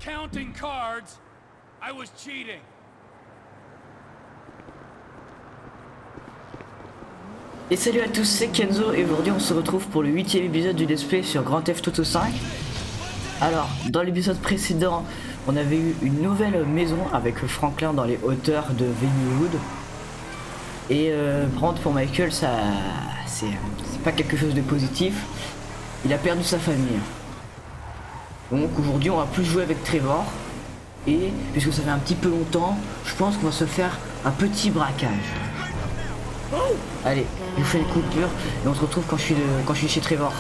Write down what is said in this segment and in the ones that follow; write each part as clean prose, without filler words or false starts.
counting cards, I was cheating. Et salut à tous, c'est Kenzo et aujourd'hui on se retrouve pour le 8ème épisode du Let's Play sur Grand Theft Auto 5. Alors, dans l'épisode précédent, on avait eu une nouvelle maison avec Franklin dans les hauteurs de Vennywood. Et par contre pour Michael, ça c'est pas quelque chose de positif. Il a perdu sa famille. Donc aujourd'hui on va plus jouer avec Trevor. Et puisque ça fait un petit peu longtemps, je pense qu'on va se faire un petit braquage. Allez, je fais une coupure et on se retrouve quand je suis chez Trevor.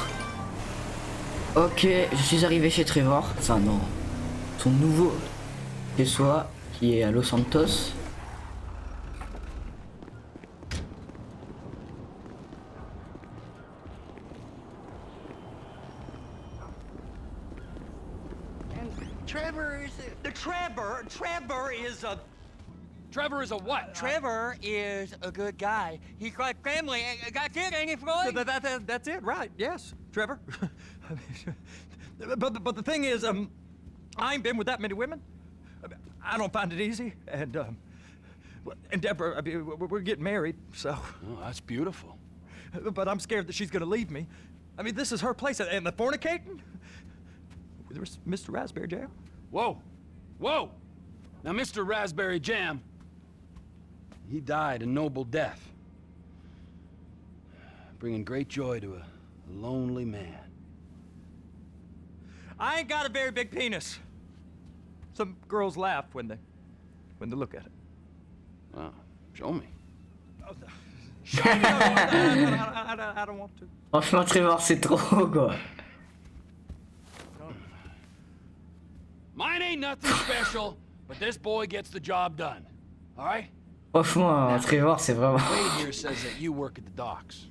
Ok, je suis arrivé chez Trevor, enfin non, son nouveau chez soi qui est à Los Santos. Trevor is a what? Trevor is a good guy. He's got family. Got kid, ain't he, Floyd? That's it, right? Yes, Trevor. but the thing is, I ain't been with that many women. I don't find it easy, and Deborah, I mean, we're getting married, so. Oh, that's beautiful. But I'm scared that she's gonna leave me. I mean, this is her place, and the fornicating. There's Mr. Raspberry Jam. Whoa, whoa! Now, Mr. Raspberry Jam. He died a noble death, bringing great joy to a lonely man. I ain't got a very big penis. Some girls laugh when they look at it. Wow, show me. I don't want to. Franchement Trevor c'est trop quoi. Mine ain't nothing special, but this boy gets the job done. All right? Franchement Trevor c'est vraiment... Wade here says that you work at the docks.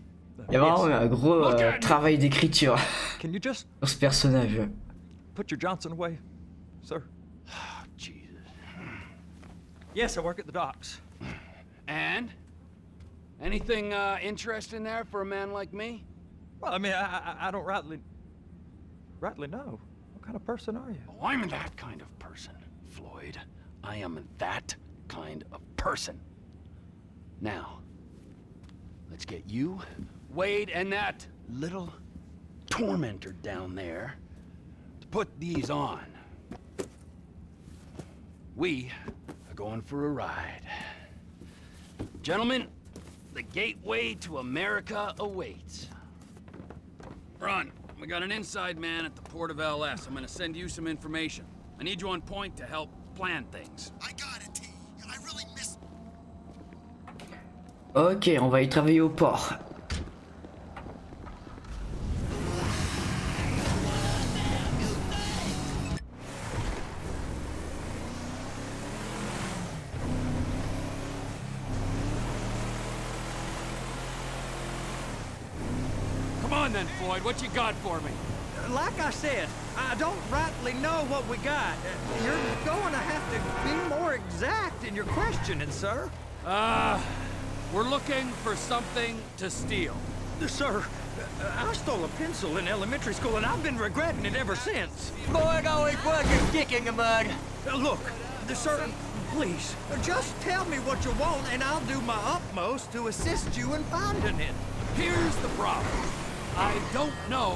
Il y a vraiment un gros travail d'écriture Can you just sur ce personnage. put your Johnson away, sir? Oh, Jesus. Yes, I work at the docks. And? Anything interesting there for a man like me? Well, I mean, I don't rightly know. What kind of person are you? Oh, I'm that kind of person, Floyd. I am that kind of person. Now, let's get you, Wade, and that little tormentor down there to put these on. We are going for a ride. Gentlemen, the gateway to America awaits. Run. We got an inside man at the port of LS. I'm gonna send you some information. I need you on point to help plan things. I got it, T. I really miss... Ok, on va y travailler au port. Come on then, Floyd. What you got for me? Like I said, I don't rightly know what we got. You're going to have to be more exact in your questioning, sir. We're looking for something to steal. Sir, I stole a pencil in elementary school, and I've been regretting it ever since. Floyd always was a dick in the mud. Look, sir, please, just tell me what you want, and I'll do my utmost to assist you in finding it. Here's the problem. I don't know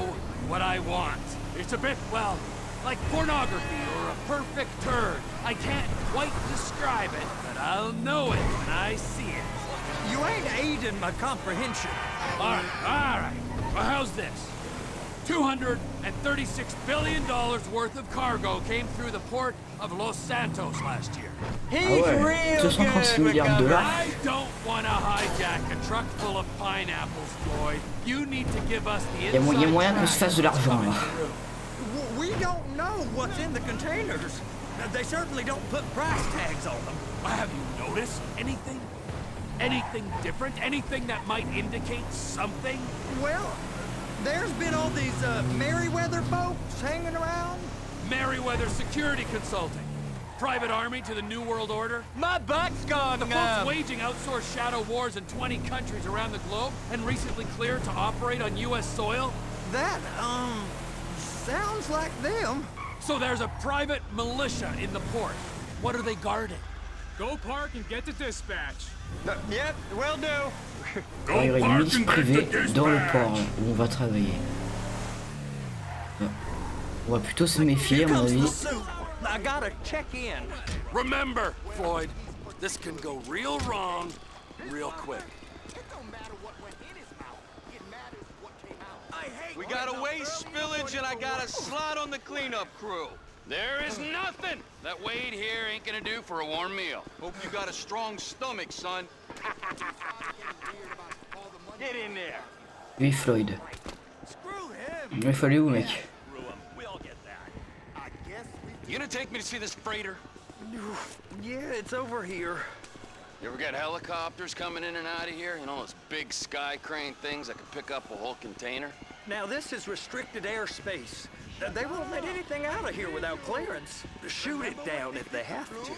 what I want. It's a bit, well, like pornography or a perfect turd. I can't quite describe it, but I'll know it when I see it. You ain't aiding my comprehension. All right. Well, how's this? $236 billion worth of cargo came through the port of Los Santos last year. He's Ah ouais, real 236 good, milliards de McGovern. dollars. I don't want to hijack a truck full of pineapples, Floyd. You need to give us the Il y a inside moyen qu'on se fasse de l'argent là. We don't know what's in the containers. They certainly don't put price tags on them. Have you noticed anything? Anything different? Anything that might indicate something? Well, there's been all these Merryweather folks hanging around. Merryweather Security Consulting. Private army to the New World Order. My butt's gone The folks numb. waging outsourced shadow wars in 20 countries around the globe and recently cleared to operate on U.S. soil. That, sounds like them. So there's a private militia in the port. What are they guarding? Go park and get to dispatch. Yep, will do. Alors, il y aurait une milice privée dans le port là, où on va travailler. Ouais. On va plutôt se méfier à mon avis. I gotta check in. Remember, Floyd, this can go real wrong real quick. We got a waste spillage and I got a slot on the cleanup crew. There is nothing that Wade here ain't gonna do for a warm meal. Hope you got a strong stomach, son. Get in there. Lui, Floyd. Il fallait où, mec? You gonna take me to see this freighter? Yeah, it's over here. You ever get helicopters coming in and out of here? You know, those big sky crane things that can pick up a whole container? Now this is restricted airspace. They won't let anything out of here without clearance. Shoot it down if they have to.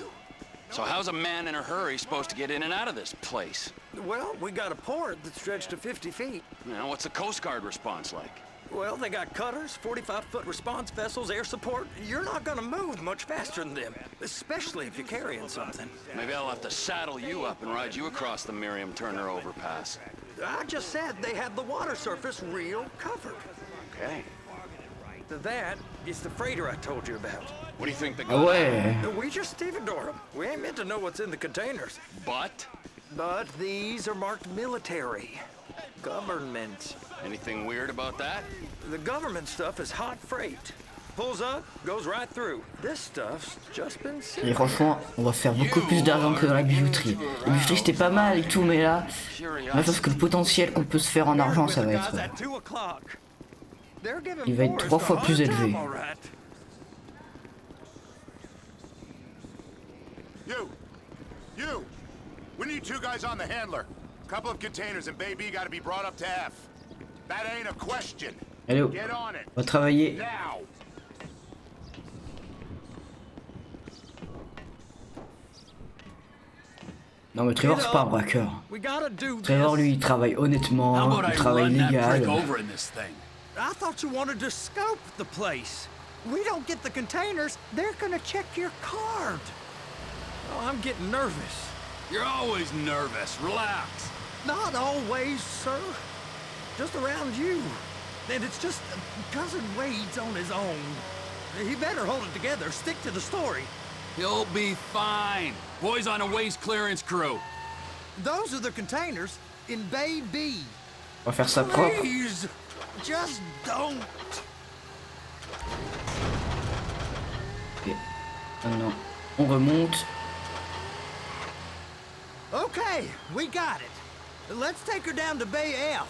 So how's a man in a hurry supposed to get in and out of this place? Well, we got a port that's stretched to 50 feet. You know, what's the Coast Guard response like? Well, they got cutters, 45-foot response vessels, air support. You're not gonna move much faster than them, especially if you're carrying something. Maybe I'll have to saddle you up and ride you across the Miriam Turner overpass. I just said they had the water surface real covered. Okay. That is the freighter I told you about. What do you think they Ah got? ouais. We just stevedore them. We ain't meant to know what's in the containers. But But these are marked military. Government. anything weird about that? The government stuff is hot freight. Pulls up, goes right through. This stuff's just been Et sitting. franchement, on va faire beaucoup plus d'argent que dans la bijouterie. La bijouterie c'était pas mal et tout, mais là, je pense que le potentiel qu'on peut se faire en argent, ça va être. Il va être 3 fois plus élevé. You! We need 2 guys on the handler. Couple of containers and Baby gotta be brought up to F. That ain't a question. Allez, Get on it. on va travailler. Now! Non mais Trevor c'est pas un braqueur. Trevor lui il travaille honnêtement, il travaille légal. in this thing? I thought you wanted to scope the place. We don't get the containers, they're gonna check your card. Oh, I'm getting nervous. You're always nervous. Relax. Not always, sir. Just around you. And it's just Cousin Wade's on his own. He better hold it together, stick to the story. He'll be fine. Boys on a waste clearance crew. Those are the containers in Bay B. On va faire ça propre. Please, just don't. Ok. Maintenant, on remonte. Okay, we got it. Let's take her down to Bay F.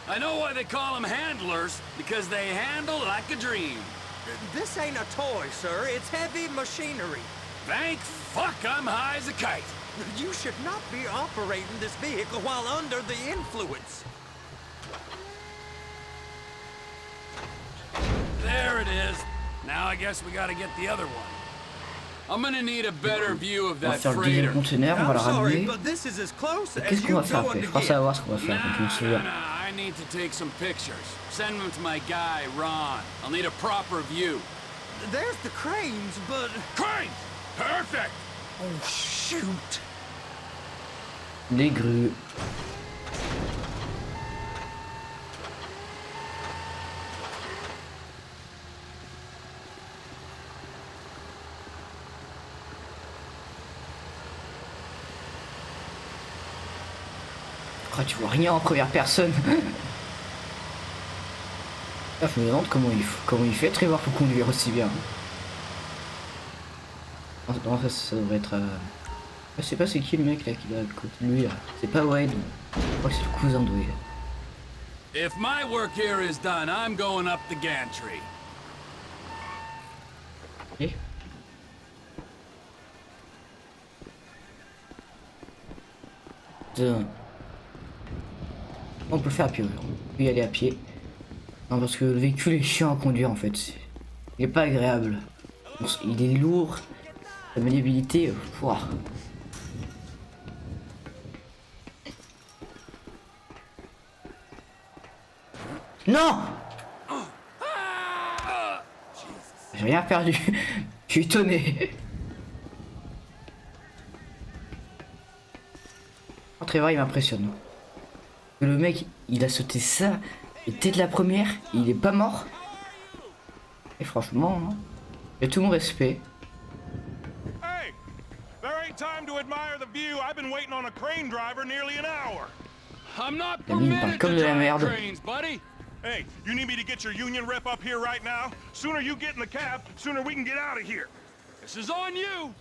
I know why they call them handlers, because they handle like a dream. This ain't a toy, sir. It's heavy machinery. Thank fuck I'm high as a kite. You should not be operating this vehicle while under the influence. There it is. Now I guess we gotta get the other one. I'm gonna need a better view of On va that faire le freighter. deuxième conteneur, on va le ramener. but this is as close as Qu'est-ce qu'on you va faire going après? Je to crois get. savoir ce qu'on va faire, donc je me souviens. I need to take some pictures. Send them to my guy, Ron. I'll need a proper view. There's the cranes, but... Crane! Perfect! Oh, shoot. Les grues. Ah, tu vois rien en première personne. Ah, je me demande comment il fait Trevor pour conduire aussi bien. Non, ça devrait être... Je sais pas c'est qui le mec là qui est à côté de lui là. C'est pas Wade. Je crois que c'est le cousin de Wade. If my work here is done, I'm going up the gantry. Ok. Putain. On peut le faire à pied, on peut y aller à pied. Non parce que le véhicule est chiant à conduire en fait. Il est pas agréable. Il est lourd. La maniabilité, pouah. Non! J'ai rien perdu. Je suis étonné. Trevor, il m'impressionne. Le mec, il a sauté ça. Et dès de la première, il est pas mort. Et franchement, hein, j'ai tout mon respect. Hey, there ain't time to admire the view. I've been waiting on a crane driver nearly an hour. I'm not La mine parle permitted comme to de la drive merde. trains, buddy. Hey, you need me to get your union rep up here right now? Sooner you get in the cab, sooner we can get out of here. This is on you.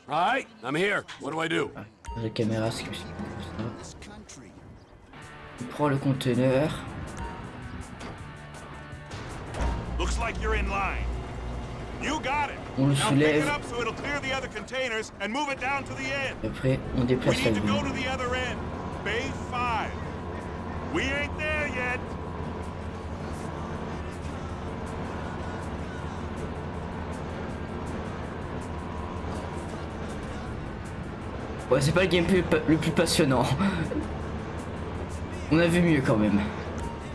All right, I'm here. What do I do? La caméra, c'est comme ça. Il prend le conteneur. Looks like you're in line. You got it. On le Now pick it soulève. up so it'll clear the other containers and move it down to the end. Et après, on We déplace la need to go ligne. to the other end. Bay 5. We ain't there yet. Ouais, c'est pas le gameplay le plus passionnant. On a vu mieux quand même.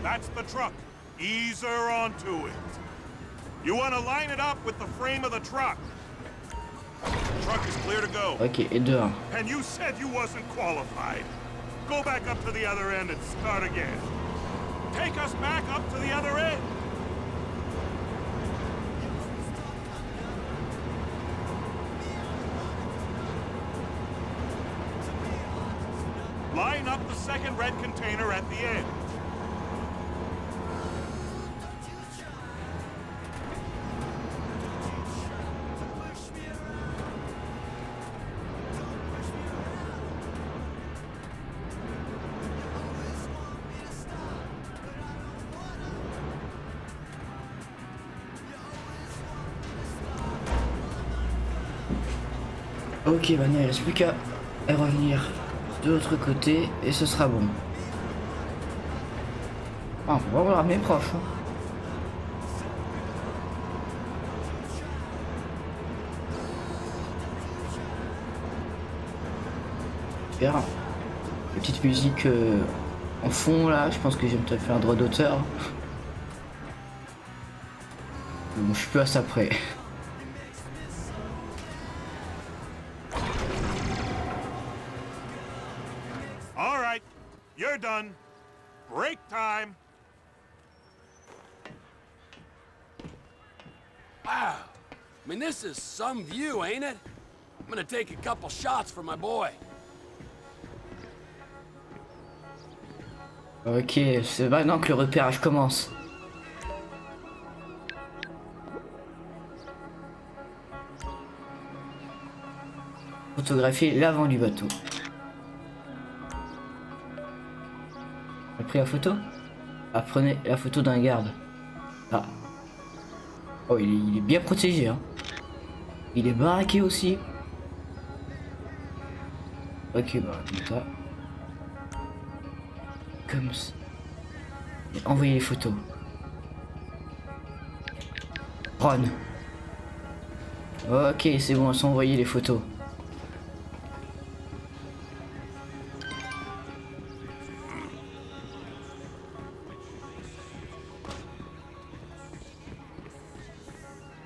That's the truck. Ease her onto it. You want to line it up with the frame of the truck. Truck is clear to go. Ok, et de 1. And you said you wasn't qualified. Go back up to the other end and start again. Take us back up to the other end. Line up the second red container at the end. Ok, maintenant il reste plus qu'à revenir de l'autre côté et ce sera bon. Ah, on va voir mes profs. Hein. Super. La petite musique en fond là, je pense que j'ai peut-être fait un droit d'auteur. Bon, je suis plus à ça près. All right, you're done. Break time. Wow. I mean, this is some view, ain't it? I'm gonna take a couple shots for my boy. Ok, c'est maintenant que le repérage commence. Photographier l'avant du bateau. T'as pris la photo? Ah, prenez la photo d'un garde. Ah. Oh, il est bien protégé, hein. Il est baraqué aussi. Ok, bah, comme ça. Comme ça. Et envoyer les photos. Ron. Ok, c'est bon, elles sont envoyées les photos.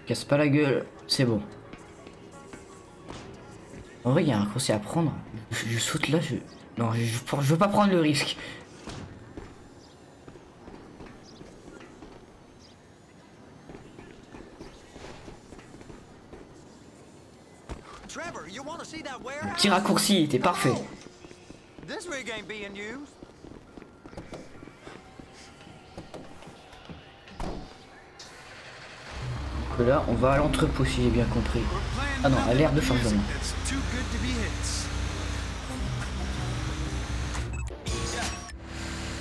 Casse pas la gueule, c'est bon. En vrai, il y a un raccourci à prendre. Je saute là, non, je veux pas prendre le risque. Trevor, you want to see that Le warehouse? petit raccourci était parfait. This rig ain't being used. Donc là, on va à l'entrepôt si j'ai bien compris. Ah non, à l'aire de chargement.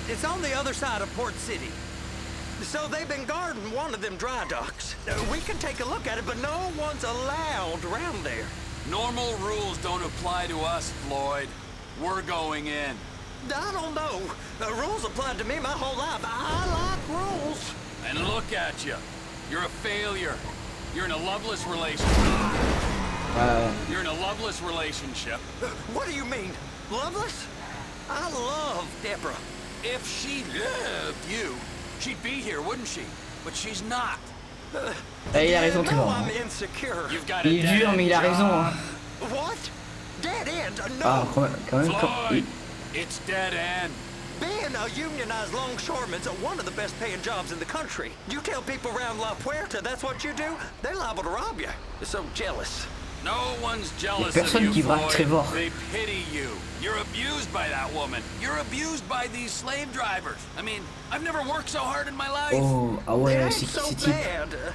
It's on the other side of Port City. So they've been guarding one of them dry docks. We can take a look at it, but no one's allowed around there. Normal rules don't apply to us, Floyd. We're going in. I don't know. The rules applied to me my whole life. I like rules. And look at you. You're a failure. You're in a loveless relationship. You're in a loveless relationship. What do you mean? Loveless? I love Deborah. If she loved you, she'd be here, wouldn't she? But she's not. Eh, il a raison, no, Trevor. I'm insecure. You've got a Il est dur, dead mais il a end raison. job. Hein. What? Dead end? Ah, No. quand même. Floyd, it's dead end. Being a unionized longshoreman's one of the best paying jobs in the country. You tell people around La Puerta that's what you do, they're liable to rob you. They're so jealous. No one's jealous of personne you, qui braque Floyd. Trevor. They pity you. You're abused by that woman. You're abused by these slave drivers. I mean, I've never worked so hard in my life. Oh, ah It ouais, ain't c'est so qui ce type? bad.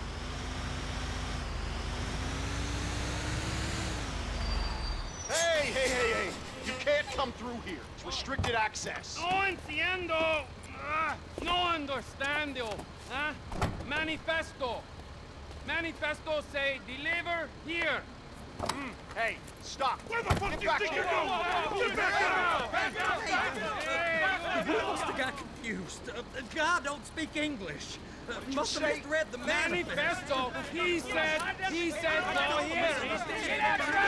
Hey! You can't come through here. It's restricted access. No entiendo. No understando. Huh? Manifesto. Manifesto say deliver here. Hey, stop. Where the fuck Get do you back think here. you're going? Get back out! Back out! You must have got confused. The guy don't speak English. Must have misread the manifesto. Manifesto. He said go here.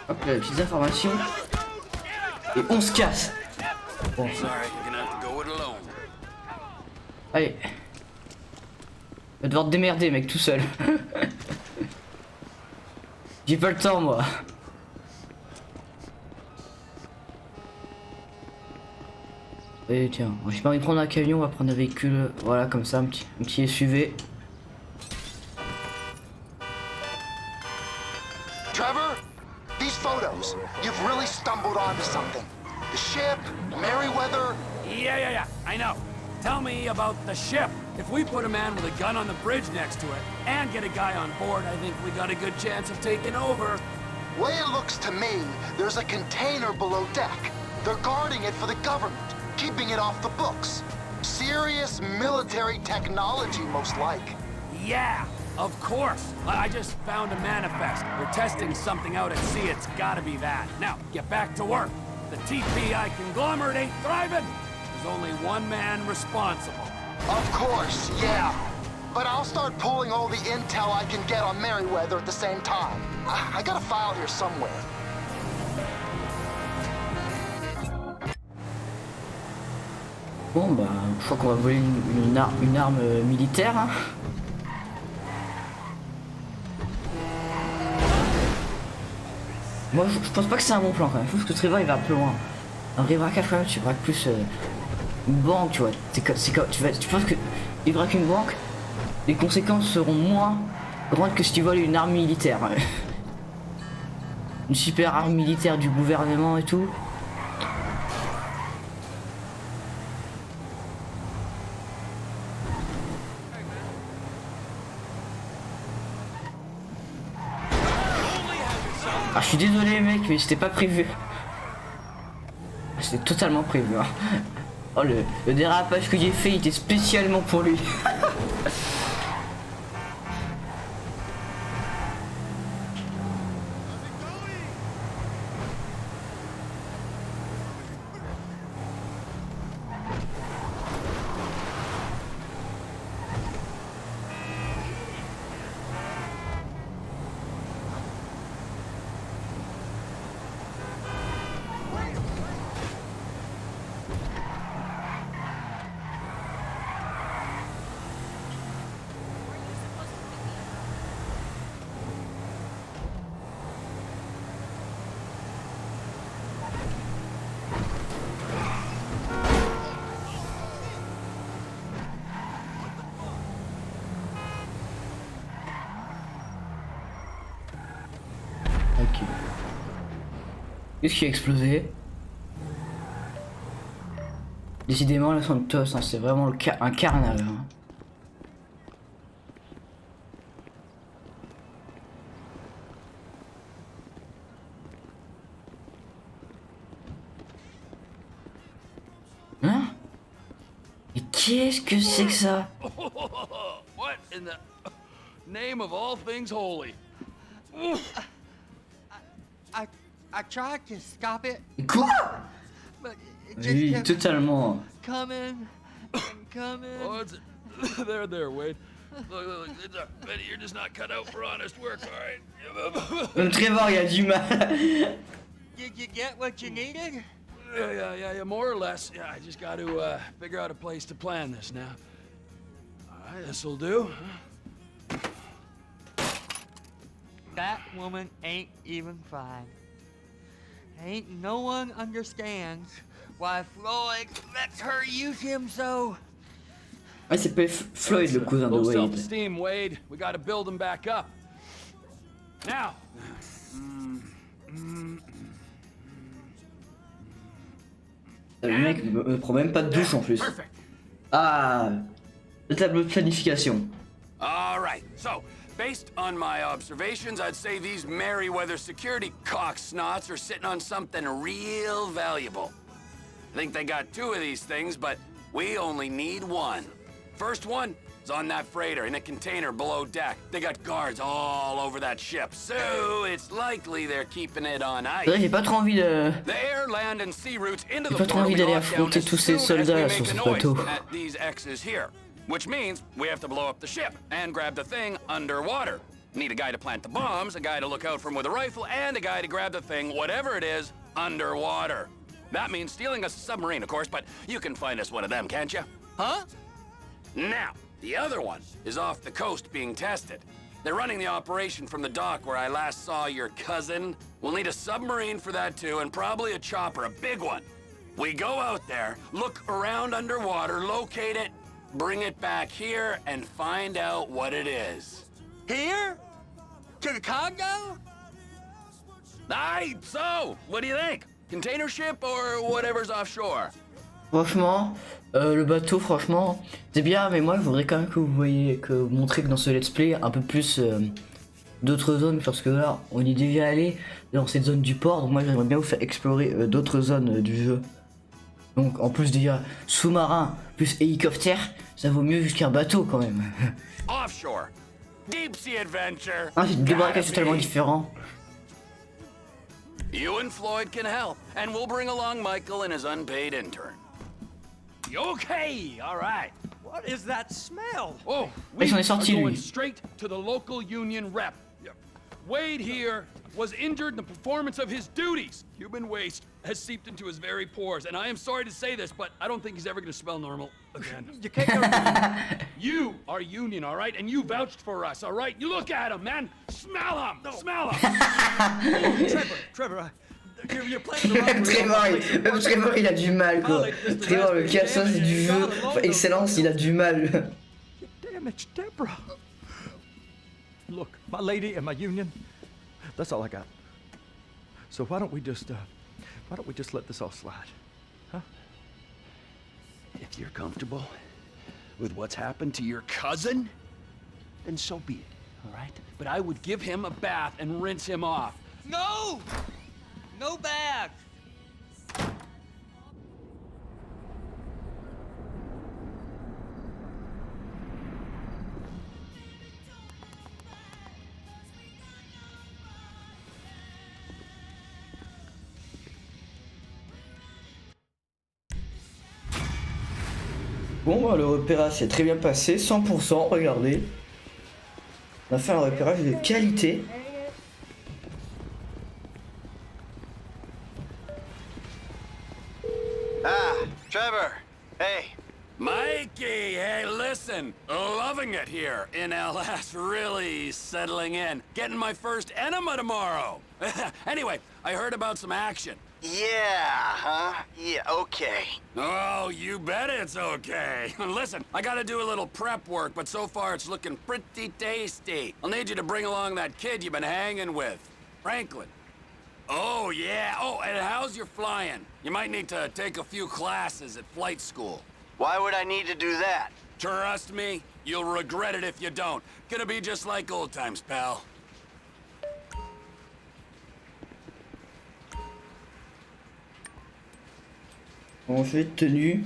Hop, les petites informations. Et on se casse. Bon, Sorry, you're gonna have to go it alone. allez. Va devoir te démerder, mec, tout seul. J'ai pas le temps, moi. Et tiens, j'ai pas envie de prendre un camion, on va prendre un véhicule. Voilà, comme ça, un petit SUV. Trevor, these photos, you've really stumbled onto something. The ship, Merryweather. Yeah. I know. Tell me about the ship. If we put a man with a gun on the bridge next to it and get a guy on board, I think we got a good chance of taking over. Way it looks to me, there's a container below deck. They're guarding it for the government, keeping it off the books. Serious military technology, most like. Yeah, of course. I just found a manifest. They're testing something out at sea. It's gotta be that. Now, get back to work. The TPI conglomerate ain't thriving. There's only one man responsible. Of course, yeah. But I'll start pulling all the intel I can get on Merryweather at the same time. I got a file here somewhere. Bon bah, je crois qu'on va voler une arme militaire. Hein. Moi je pense pas que c'est un bon plan quand même, je pense que Trevor il va un peu loin. Un vrai braquage quand même, tu braques plus une banque, tu vois. Tu penses que il braque une banque, les conséquences seront moins grandes que si tu voles une arme militaire. Une super arme militaire du gouvernement et tout. Ah, je suis désolé mec, mais c'était pas prévu. C'était totalement prévu. Hein. Oh, le dérapage que j'ai fait il était spécialement pour lui. Ok. Qu'est-ce qui a explosé? Décidément, le Santos, hein, c'est vraiment un carnage. Hein. Hein? Mais qu'est-ce que c'est que ça? What in the name of all things holy? I tried to stop it, Quoi? but it just Oui, kept totalement. coming and coming. Oh, it's there, Wade. Look, it's Benny, you're just not cut out for honest work, all right? Même Trevor, il a du mal. Did you get what you needed? Yeah, more or less. Yeah, I just got to figure out a place to plan this now. All right, this'll do. That woman ain't even fine. Ain't no one understands why Floyd lets her use him so. Ouais, c'est pas Floyd, le cousin de Low Wade. self-esteem, Wade. We got to build him back up. Now. Le mec me prend même pas de douche en plus. Perfect. Ah, le tableau de planification. All right, so, based on my observations, I'd say these Merryweather security cocksnots are sitting on something real valuable. I think they got 2 of these things, but we only need 1. First one is on that freighter in a container below deck. They got guards all over that ship, so it's likely they're keeping it on C'est vrai, ice. j'ai pas trop envie de. The air, land, and sea routes into J'ai the pas trop port envie will be d'aller locked down affronter as tous ces soon as we soldats make sur a ce noise bateau. at these X's here. Which means we have to blow up the ship and grab the thing underwater. Need a guy to plant the bombs, a guy to look out for 'em with a rifle, and a guy to grab the thing, whatever it is, underwater. That means stealing us a submarine, of course, but you can find us one of them, can't you? Huh? Now, the other one is off the coast being tested. They're running the operation from the dock where I last saw your cousin. We'll need a submarine for that too, and probably a chopper, a big one. We go out there, look around underwater, locate it, bring it back here, and find out what it is. Here? To the Congo? Aye, so, what do you think? Container ship or whatever's offshore? Franchement, le bateau, franchement, c'est bien, mais moi je voudrais quand même que vous voyez, que vous montrez que dans ce let's play un peu plus d'autres zones, parce que là, on y est déjà allé dans cette zone du port, donc moi j'aimerais bien vous faire explorer d'autres zones du jeu. Donc en plus déjà sous-marin plus hélicoptère, ça vaut mieux jusqu'un bateau quand même. Offshore. Deep sea adventure. Ah, c'est deux Gotta braquages totalement be. différents. You and Floyd can help, and we'll bring along Michael and his unpaid intern. Okay, all right. What is that smell? Oh, Ils sont we are sortis, lui. going straight to the local union rep. Wade here was injured in the performance of his duties. Human waste has seeped into his very pores, and I am sorry to say this, but I don't think he's ever going to smell normal again. You can't go. You are union, all right? And you vouched for us, all right? You look at him, man. Smell him. Smell him. Trevor, you're playing the wrong Même Trevor, il a du mal quoi. Trevor, le casson c'est du jeu. Enfin, Excellence, il a du mal. Damn, it's Deborah. Look, my lady and my union, that's all I got. So why don't we just let this all slide? Huh? If you're comfortable with what's happened to your cousin, then so be it, all right? But I would give him a bath and rinse him off. No! No bag! Bon, bah, le repérage s'est très bien passé, 100%, regardez. On a fait un repérage de qualité. Ah, Trevor. Hey. Mikey, hey, listen. Loving it here in LS. Really settling in. Getting my first enema tomorrow. Anyway, I heard about some action. Yeah, huh? Yeah, okay. Oh, you bet it's okay. Listen, I gotta do a little prep work, but so far it's looking pretty tasty. I'll need you to bring along that kid you've been hanging with, Franklin. Oh, yeah. Oh, and how's your flying? You might need to take a few classes at flight school. Why would I need to do that? Trust me, you'll regret it if you don't. Gonna be just like old times, pal. On fait tenue.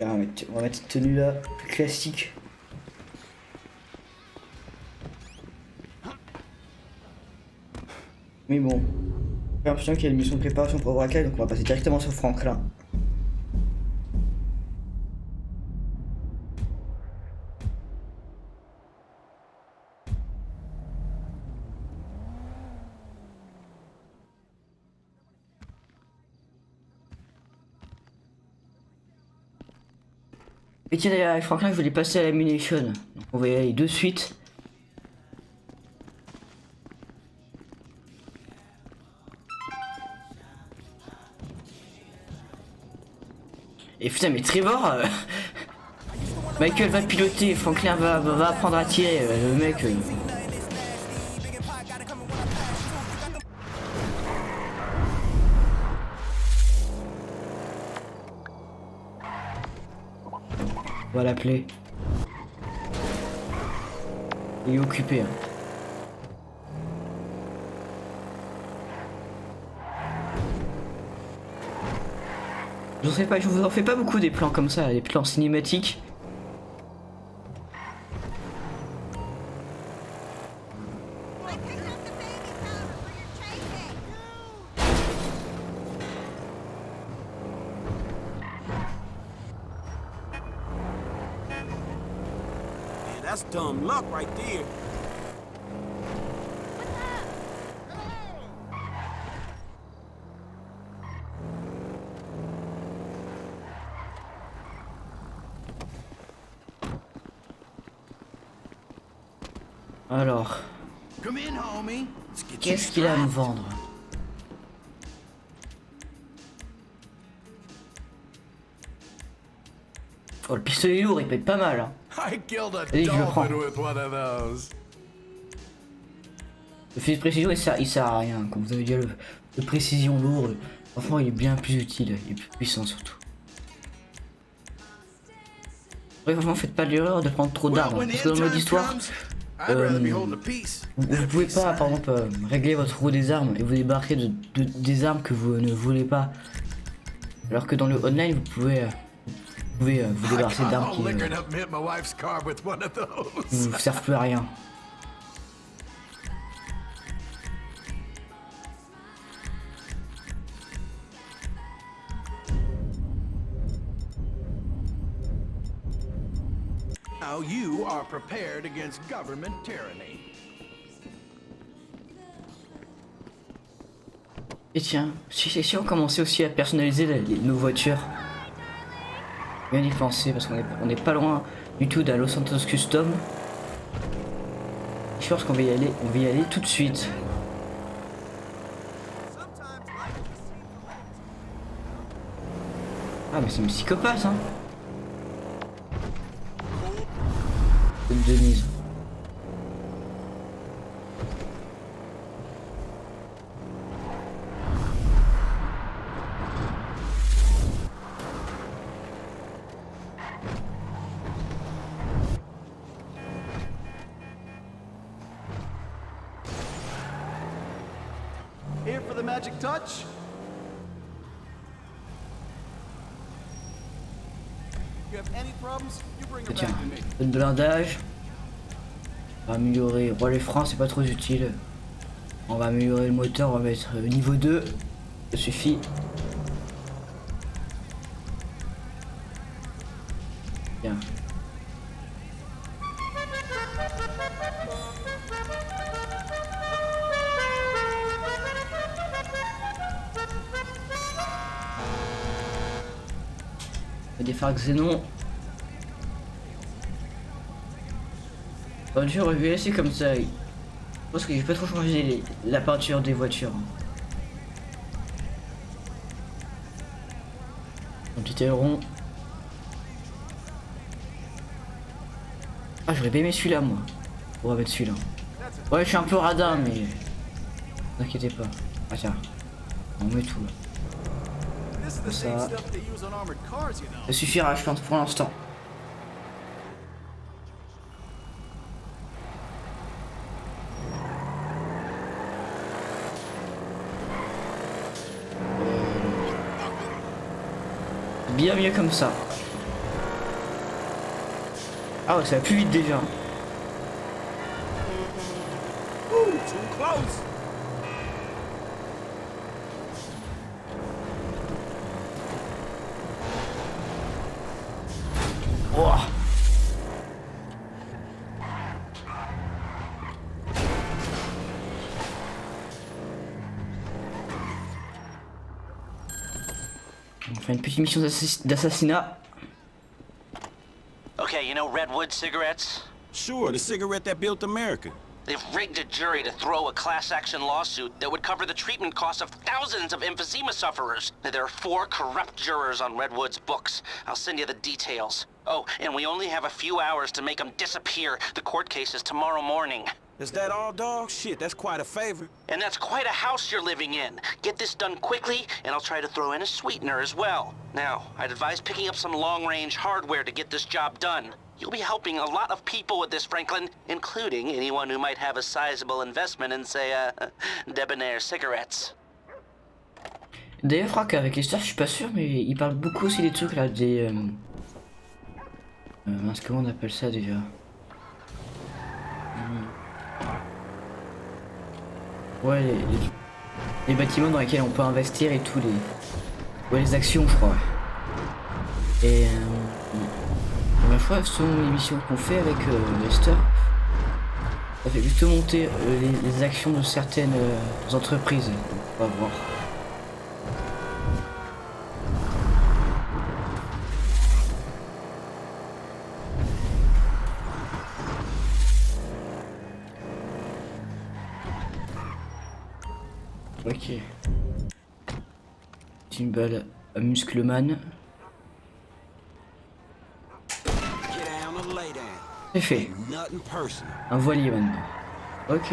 On va mettre une tenue là, plus classique. Mais bon, j'ai l'impression qu'il y a une mission de préparation pour le braquage, donc on va passer directement sur Franklin. Et tiens d'ailleurs, avec Franklin, je voulais passer à la munition. Donc on va y aller de suite. Et putain, mais Trevor, Michael va piloter, Franklin va apprendre à tirer. Le mec. On va l'appeler. Il est occupé. Hein. Je vous en fais pas beaucoup des plans comme ça, des plans cinématiques. That's dumb luck right there. Alors, qu'est-ce qu'il a à me vendre? Oh, le pistolet lourd, il peut être pas mal. Hein. Allez, je le prends. Le fusil de précision, il sert à rien. Comme vous avez dit, le précision lourd, franchement, il est bien plus utile. Il est plus puissant surtout. Ouais, franchement, faites pas l'erreur de prendre trop d'armes. Parce que dans le mode histoire, vous pouvez pas, par exemple, régler votre roue des armes et vous débarquer des armes que vous ne voulez pas. Alors que dans le online, vous pouvez vous débarrasser d'armes qui ne vous servent plus à rien. Now you are prepared against government tyranny. Et tiens, si on commençait aussi à personnaliser nos voitures. Bien y penser parce qu'on n'est pas loin du tout d'un Los Santos Custom. Je pense qu'on va y aller, tout de suite. Ah mais c'est une psychopathe hein. Denise. Here for the magic touch? You have any problems? You bring her Tiens, back to me. peu de blindage. On va améliorer. Bon, les freins, c'est pas trop utile. On va améliorer le moteur, on va mettre niveau 2. Ça suffit. Bien. Des phares xénon. Bon, je vais laisser comme ça. Je pense que je vais pas trop changer la peinture des voitures. Un petit aileron. Ah, j'aurais bien aimé celui-là, moi. On va mettre celui-là. Ouais, je suis un peu radin, mais. Ne vous inquiétez pas. Ah, tiens. On met tout là. Ça suffira, je pense, pour l'instant. Bien mieux comme ça. Ah ouais, ça va plus vite déjà. Ooh, too close. Oh. On fait une petite mission d'assassinat. know Redwood cigarettes? Sure, the cigarette that built America. They've rigged a jury to throw a class action lawsuit that would cover the treatment costs of thousands of emphysema sufferers. There are 4 corrupt jurors on Redwood's books. I'll send you the details. Oh, and we only have a few hours to make them disappear. The court case is tomorrow morning. Is that all, dog? Shit, that's quite a favor. And that's quite a house you're living in. Get this done quickly, and I'll try to throw in a sweetener as well. Now, I'd advise picking up some long-range hardware to get this job done. You'll be helping a lot of people with this, Franklin, including anyone who might have a sizable investment in, say, Debonair cigarettes. D'ailleurs, je crois qu'avec Esther, je suis pas sûr, mais il parle beaucoup aussi des trucs là, des. Mince, comment on appelle ça déjà? Ouais, les bâtiments dans lesquels on peut investir et tout, les actions, je crois. Et. La fois, selon l'émission qu'on fait avec Esther, ça fait juste monter les actions de certaines entreprises. On va voir. Ok. C'est une balle à muscleman. C'est fait. Un voilier maintenant. Ok.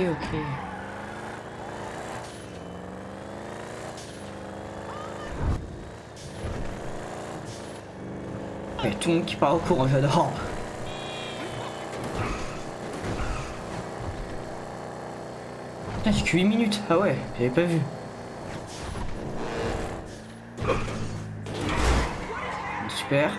Ouais, tout le monde qui part au courant, j'adore. Putain, j'ai que 8 minutes. Ah ouais, j'avais pas vu. Super.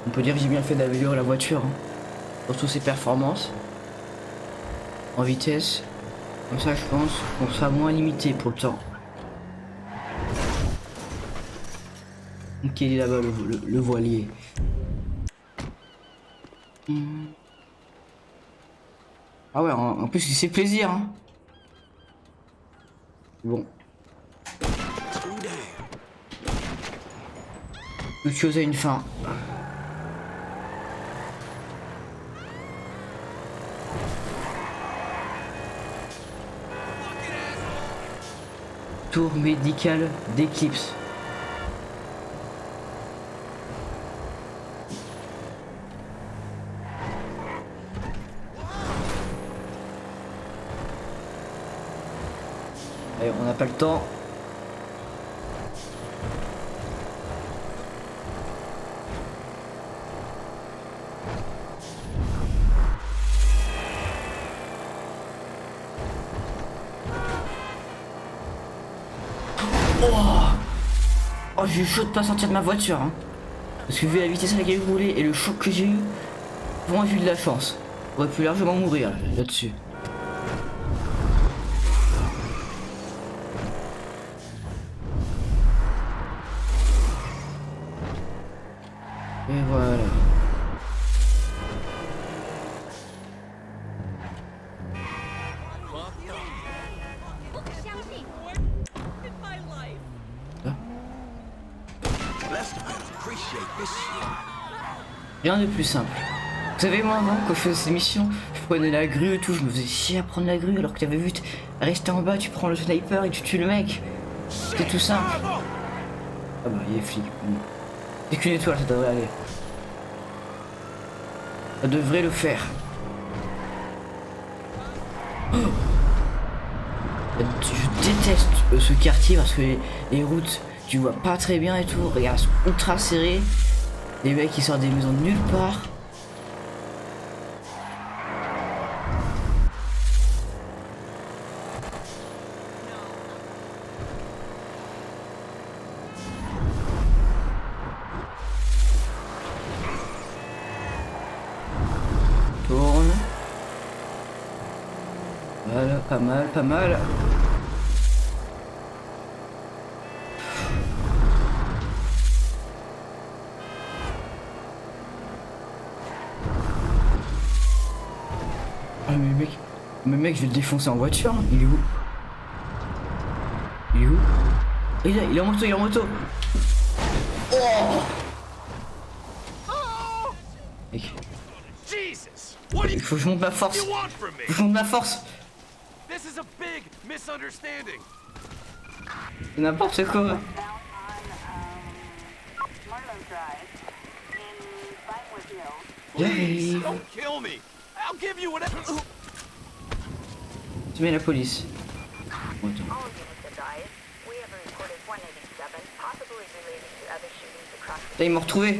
On peut dire que j'ai bien fait d'améliorer la voiture, hein. Surtout ses performances en vitesse. Comme ça, je pense qu'on sera moins limité pour le temps. Ok, il est là-bas le voilier. Ah ouais, en plus il fait plaisir, hein. Bon. Toute chose a une fin. Tour médicale d'Eclipse. Allez, on n'a pas le temps. Oh, j'ai eu chaud de pas sortir de ma voiture, hein. Parce que vu la vitesse à laquelle je roulais et le choc que j'ai eu, vraiment j'ai eu de la chance. J'aurais pu largement mourir là-dessus. Et voilà. Rien de plus simple. Vous savez, moi avant, quand je faisais ces missions, je prenais la grue et tout, je me faisais chier à prendre la grue alors que t'avais vu, rester en bas, tu prends le sniper et tu tues le mec. C'est tout simple. Ah bah, il est flic. C'est qu'une étoile, ça devrait aller. Ça devrait le faire. Oh, je déteste ce quartier parce que les routes, tu vois pas très bien et tout. Regarde, elles sont ultra serrées. Les mecs qui sortent des maisons de nulle part. Tourne. Voilà, pas mal, pas mal. Ah mais mec, je vais le défoncer en voiture. Il est où? Il est où? Il est en moto, il est en moto. Oh mec. Jesus! What do Il you faut que je monte ma force. want from me? Il faut que je monte ma force. This is a big misunderstanding. C'est n'importe quoi. J'arrive. Don't kill me. I'll give you whatever. Tu mets la police. Bon, attends. Là, ils m'ont retrouvé.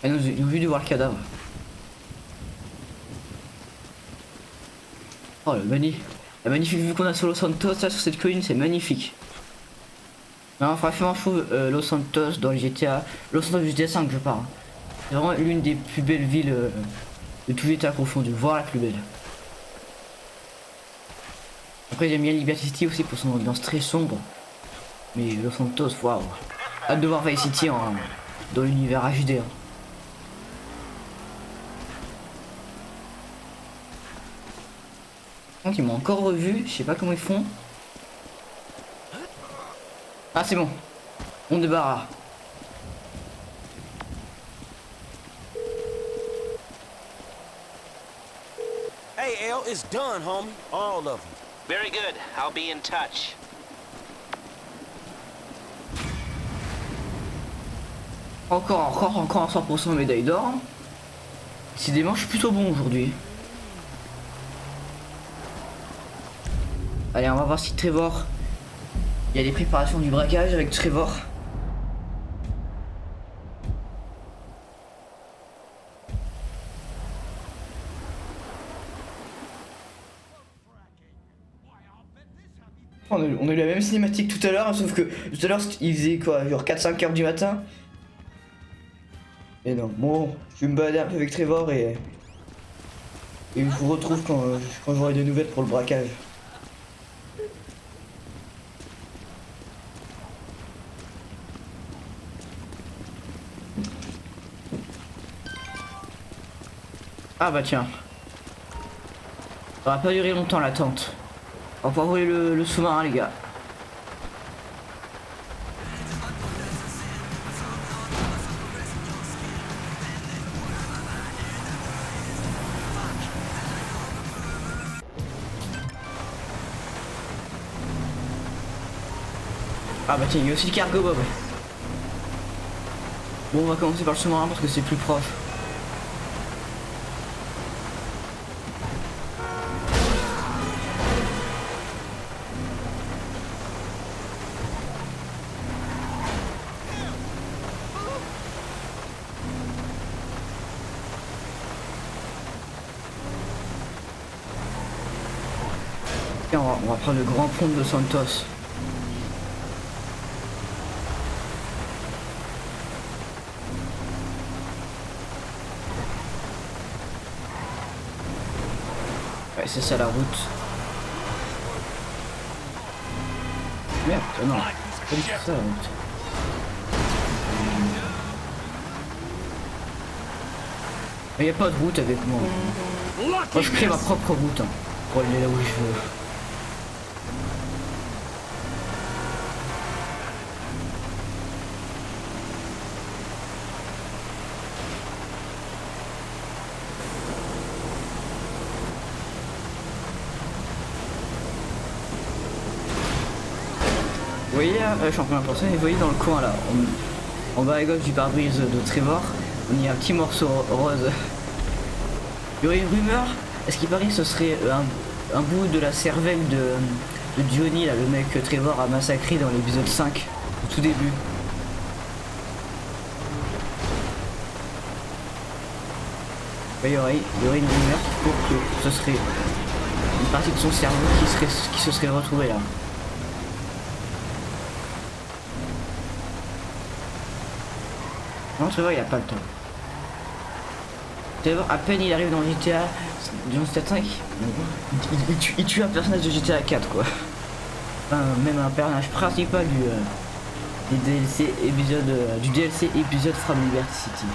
Ah non, ils ont vu de voir le cadavre. Oh, la magnifique vue qu'on a sur Los Santos, là, sur cette colline, c'est magnifique. Non, franchement, je trouve Los Santos dans le GTA, Los Santos du GTA 5, je parle. C'est vraiment l'une des plus belles villes de tout GTA confondu, voire la plus belle. Après, j'aime bien Liberty City aussi pour son ambiance très sombre. Mais Los Santos, waouh. Hâte de voir Vice City dans l'univers HD. Hein. Donc ils m'ont encore revu, je sais pas comment ils font. Ah c'est bon, on débarrasse. Hey, L, it's done, homie. All of them. Very good. I'll be in touch. Encore 100% médaille d'or. Hein. Décidément, je suis plutôt bon aujourd'hui. Allez, on va voir si Trevor... Il y a des préparations du braquage avec Trevor. On a eu la même cinématique tout à l'heure, sauf que tout à l'heure il faisait quoi, genre 4-5 heures du matin. Et non, bon, je vais me balader un peu avec Trevor et je vous retrouve quand j'aurai des nouvelles pour le braquage. Ah bah tiens. Ça va pas durer longtemps l'attente. On va pouvoir voler le sous-marin les gars. Ah bah tiens, il y a aussi le cargo Bob. Bon, on va commencer par le sous-marin parce que c'est plus proche. Tiens, on va prendre le grand pont de Los Santos. Ouais, c'est ça la route. Merde, non, c'est pas du tout ça la route. Il n'y a pas de route avec moi. Moi je crée ma propre route hein, pour aller là où je veux. Vous voyez là, je suis en train de penser, vous voyez dans le coin là, en bas à gauche du pare-brise de Trevor, on y a un petit morceau rose. Il y aurait une rumeur, à ce qui paraît ce serait un bout de la cervelle de Johnny, là, le mec que Trevor a massacré dans l'épisode 5, au tout début. Il y aurait une rumeur pour que ce serait une partie de son cerveau qui se serait retrouvée là. Non, Trevor il a pas le temps. Trevor, à peine il arrive dans GTA 5, il tue un personnage de GTA 4 quoi. Enfin, même un personnage principal du DLC épisode From Liberty City.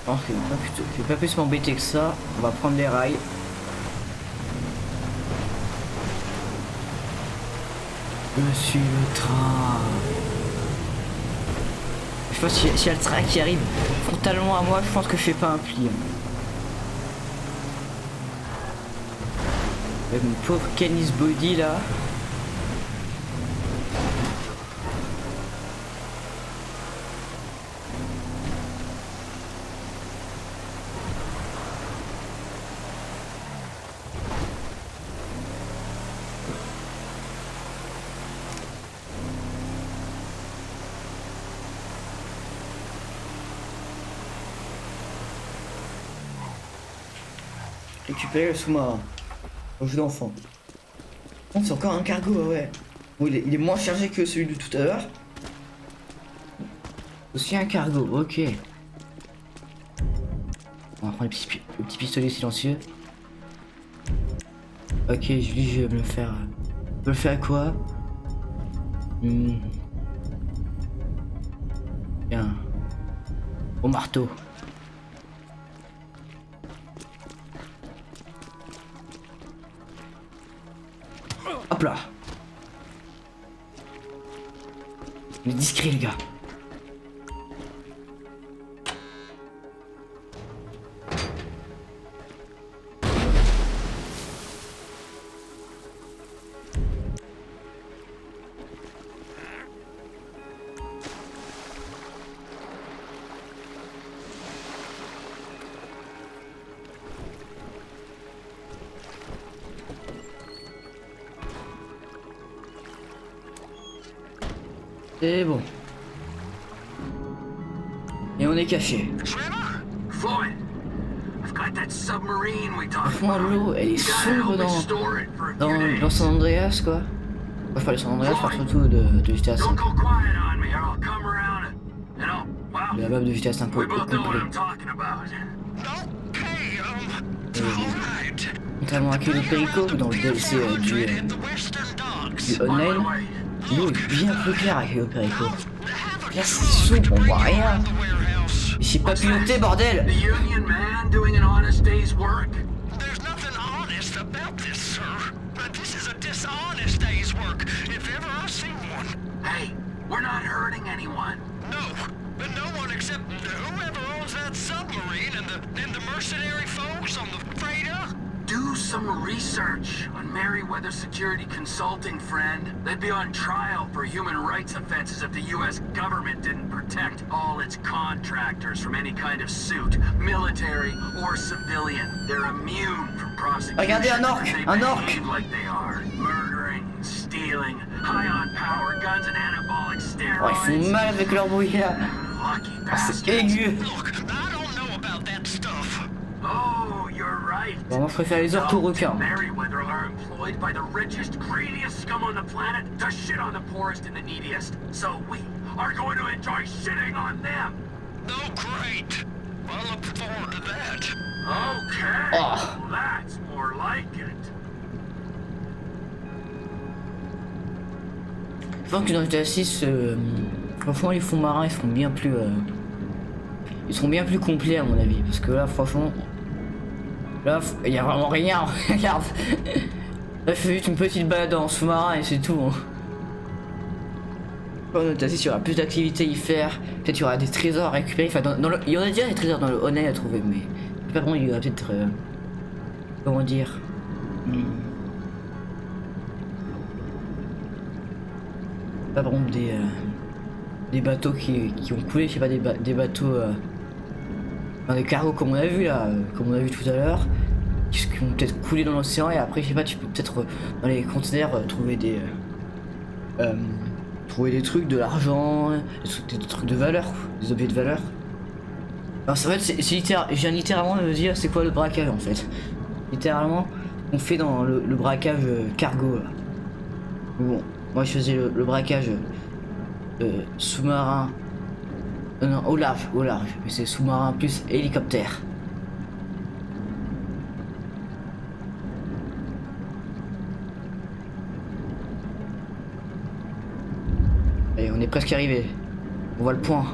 pense que je vais pas plus m'embêter que ça. On va prendre les rails. Je suis le train. Je pense que s'il y a le train qui arrive frontalement à moi, je pense que je fais pas un pli. Avec mon pauvre Kenny's Body là. Récupérer le sous-marin. Au jeu d'enfant. Oh, c'est encore un cargo, ouais. Bon, il est moins chargé que celui de tout à l'heure. Aussi un cargo, ok. On va prendre le petit pistolet silencieux. Ok, je dis je vais me le faire. Je me le faire à quoi? Bien. Au marteau. Hop là. Il est discret le gars. C'est bon. Et on est caché. Floyd, I've got that submarine we talked Franchement, about. l'eau, elle est sombre dans San Andreas, quoi. Moi, je parle de San Andreas, je parle surtout de GTA 5. Don't go quiet on me or I'll come around and I'll, well, La map de GTA 5 we au both know what complet. I'm talking about. Contrairement à Kilo Perico dans le DLC du online, l'eau est bien plus claire à Kilo Perico. Là c'est sombre, on voit rien. J'ai pas piloté, bordel. The union man doing an honest day's work? There's nothing honest about this, sir. But this is a dishonest day's work, if ever I've seen one. Hey, we're not hurting anyone. No, but no one except whoever owns that submarine and the mercenary folks on the freighter. Do some research on Merryweather Security Consulting, friend. They'd be on trial for human rights offenses if the U.S. government didn't protect all its contractors from any kind of suit, military or civilian. They're immune from prosecution. Regardez un orc, They un orc. behave like they are, murdering, stealing, high on power guns and anabolic Oh, ils steroids. font mal avec leur bruit là. Lucky Ah, c'est bastards. aigu. Look, I don't know about that stuff. Oh, you're right. Bon, moi je préfère les orques aux requins. Merryweather are employed by the richest, greediest scum on the planet to shit on the poorest and the neediest. So we are going to enjoy shitting on them. Oh, great. I look forward to that. Okay, Oh. that's more like it. Je pense que dans GTA 6, franchement les fonds marins ils sont bien plus complets à mon avis. Parce que là franchement, là il y a vraiment rien, regarde. Là je fais juste une petite balade en sous-marin et c'est tout. Hein. Dans GTA 6 il y aura plus d'activités à y faire, peut-être il y aura des trésors à récupérer. Enfin il y en a déjà des trésors dans le Honey à trouver, mais je sais pas vraiment, il y aura peut-être comment dire. Pas vraiment des bateaux qui ont coulé, je sais pas, des bateaux des cargos comme on a vu là, comme on a vu tout à l'heure, qui ont peut-être coulé dans l'océan, et après je sais pas, tu peux peut-être dans les conteneurs trouver des trucs, de l'argent, des trucs de valeur, des objets de valeur. Alors en fait c'est je viens littéralement de me dire c'est quoi le braquage en fait. Littéralement on fait dans le braquage cargo là. Bon, moi je faisais le braquage sous-marin. Non, au large. Mais c'est sous-marin plus hélicoptère. Et on est presque arrivé. On voit le point.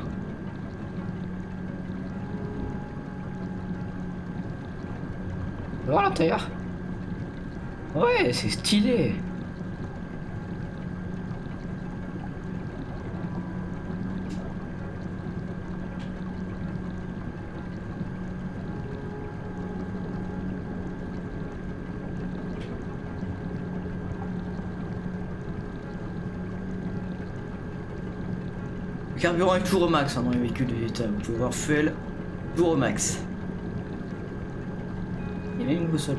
voir l'intérieur. Ouais, c'est stylé. Le carburant est toujours au max hein, dans les véhicules de l'État. Vous pouvez voir fuel toujours au max. Il y a même une boussole.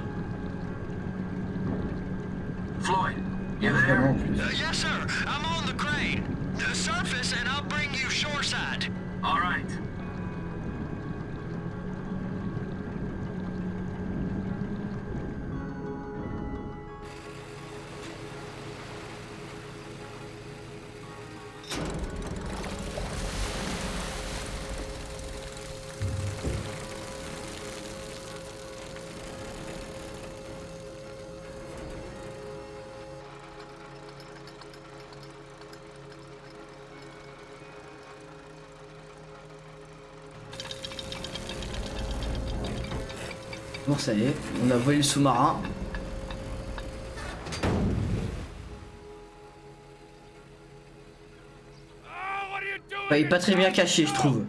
Floyd, you Vraiment, en there? plus. Yes, sir. I'm on the crane. The surface, and I'll bring you shoreside. All right. Bon, ça y est, on a volé le sous-marin. Bah, il est pas très bien caché, je trouve.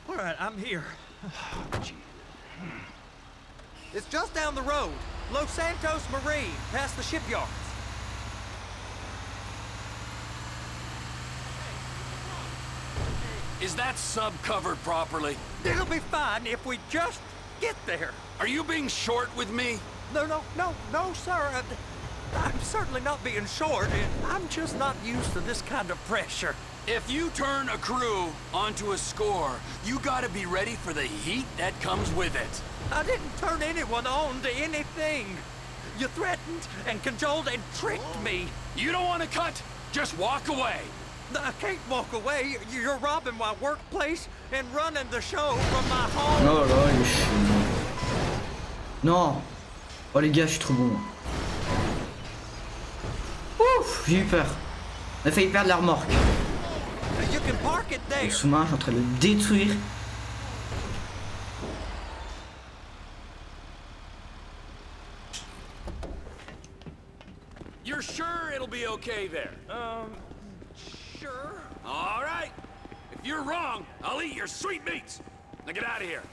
All right, I'm here. It's just down the road. Los Santos Marine, past the shipyards. Is that sub covered properly? It'll be fine if we just get there. Are you being short with me? No, sir. I'm certainly not being short. I'm just not used to this kind of pressure. If you turn a crew onto a score, you gotta be ready for the heat that comes with it. I didn't turn anyone on to anything. You threatened and cajoled and tricked me. You don't want to cut? Just walk away. I can't walk away. You're robbing my workplace and running the show from my home. Oh là là, il est chiant. Non. Oh les gars, je suis trop bon. Ouf, j'ai eu peur. On a failli perdre la remorque. You can park it Le there. sous-marin, je suis en train de le détruire. You're sure it'll be okay there? Sure. All right. If you're wrong, I'll eat your sweet meats. Now get out of here.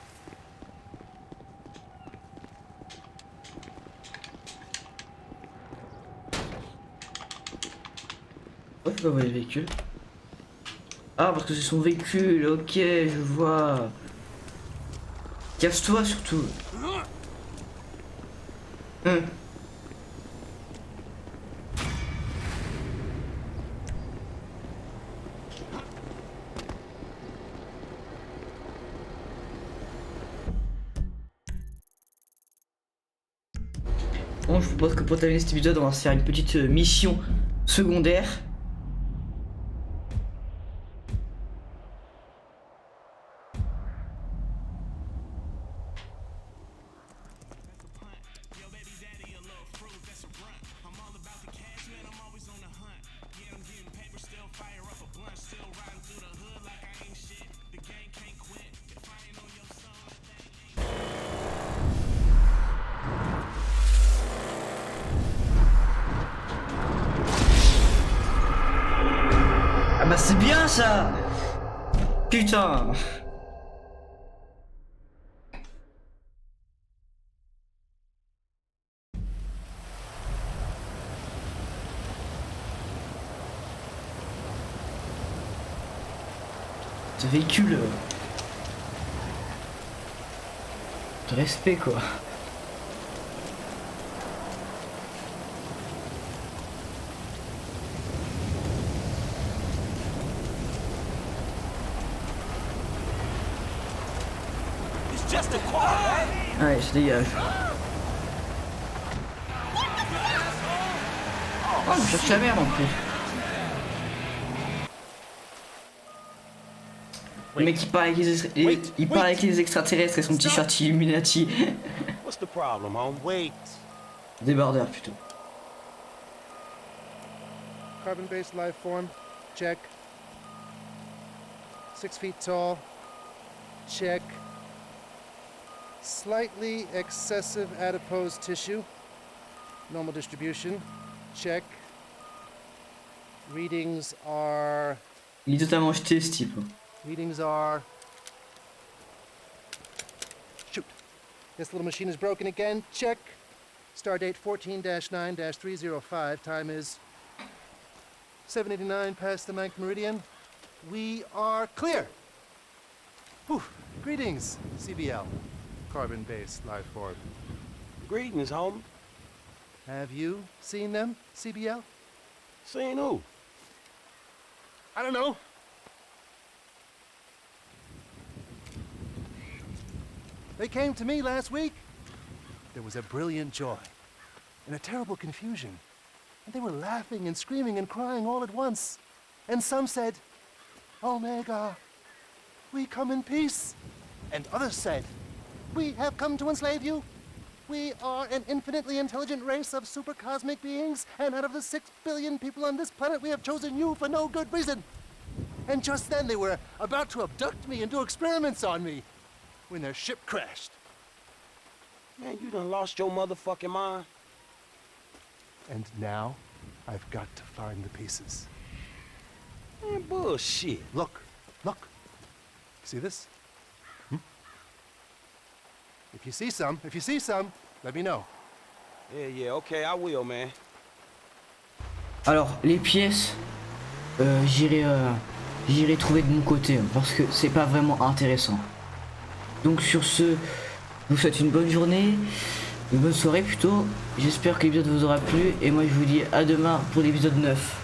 Oh, je peux voir les véhicules. Ah, parce que c'est son véhicule, ok, je vois. Casse-toi surtout. Bon, je propose que pour terminer cet épisode, on va se faire une petite mission secondaire. Ah bah c'est bien ça. Putain. Ce véhicule de respect quoi. Allez, je dégage. Oh, je cherche la merde en plus. Le mec il parle avec il parle avec les extraterrestres et son t-shirt Illuminati. What's the problem, home? Wait. Débardeur plutôt. Carbon-based life form. Check. 6 feet tall. Check. Slightly excessive adipose tissue. Normal distribution. Check. Readings are... Il est totalement jeté ce type. Readings are... Shoot. This little machine is broken again. Check. Stardate 14-9-305. Time is 7:89 past the 9th meridian. We are clear. Whew. Greetings, CBL. Carbon-based life form. Greetings, homie. Have you seen them, CBL? Seen who? I don't know. They came to me last week. There was a brilliant joy and a terrible confusion. And they were laughing and screaming and crying all at once. And some said, Omega, we come in peace. And others said, we have come to enslave you. We are an infinitely intelligent race of supercosmic beings, and out of the 6 billion people on this planet, we have chosen you for no good reason. And just then they were about to abduct me and do experiments on me when their ship crashed. Man, you done lost your motherfucking mind. And now, I've got to find the pieces. Man, bullshit. Look. See this? If you see some, let me know. Yeah, okay, I will, man. Alors, les pièces, j'irai trouver de mon côté, parce que c'est pas vraiment intéressant. Donc sur ce, je vous souhaite une bonne journée, une bonne soirée plutôt. J'espère que l'épisode vous aura plu, et moi je vous dis à demain pour l'épisode 9.